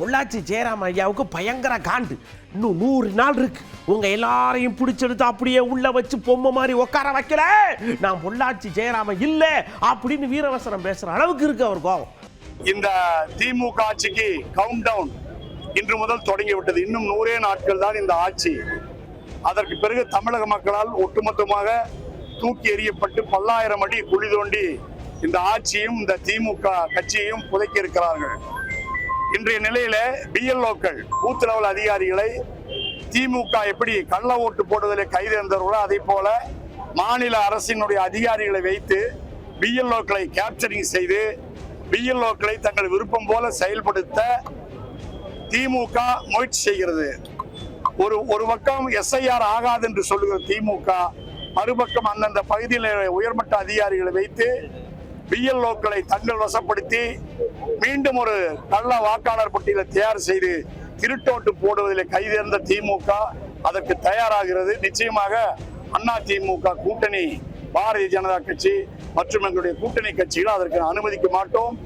பொள்ளாச்சி ஜெயராம ஐயாவுக்கு பயங்கர காண்டு. இன்னும் 100 நாள் இருக்கு. உங்க எல்லாரையும் பிடிச்செடுத்து அப்படியே உள்ள வச்சு பொம்மை மாதிரி உட்கார வைக்கல, நான் பொள்ளாச்சி ஜெயராம இல்ல அப்படின்னு வீரவசனம் பேசுற அளவுக்கு இருக்கு அவர் கோபம். இந்த திமுக ஆட்சிக்கு கவுண்ட் டவுன் இன்று முதல் தொடங்கி விட்டது. இன்னும் 100 நாட்கள் தான் இந்த ஆட்சி. அதற்கு பிறகு தமிழக மக்களால் ஒட்டுமொத்தமாக தூக்கி எறியப்பட்டு பல்லாயிரம் அடி குழி தோண்டி இந்த ஆட்சியும் இந்த திமுக கட்சியையும் புதைக்கி இருக்கிறார்கள். இன்றைய நிலையில பிஎல்ஓக்கள் பூத் லெவல் அதிகாரிகளை திமுக எப்படி கள்ள ஓட்டு போடுவதில் கைது இருந்தவர்களோ அதே போல மாநில அரசினுடைய அதிகாரிகளை வைத்து பிஎல்ஓக்களை கேப்சரிங் செய்து பிஎல்ஓக்களை தங்கள் விருப்பம் போல செயல்படுத்த திமுக முயற்சி செய்கிறது. ஒரு பக்கம் எஸ்ஐஆர் ஆகாது என்று சொல்லுகிற திமுக, மறுபக்கம் அந்தந்த பகுதியில் உயர்மட்ட அதிகாரிகளை வைத்து பிஎல்ஓக்களை தங்கள் வசப்படுத்தி மீண்டும் ஒரு கள்ள வாக்காளர் பட்டியலை தயார் செய்து திருட்டோட்டு போடுவதில் கைதேர்ந்த திமுக அதற்கு தயாராகிறது. நிச்சயமாக அண்ணா திமுக கூட்டணி, பாரதிய ஜனதா கட்சி மற்றும் எங்களுடைய கூட்டணி கட்சிகள் அதற்கு அனுமதிக்க மாட்டோம்.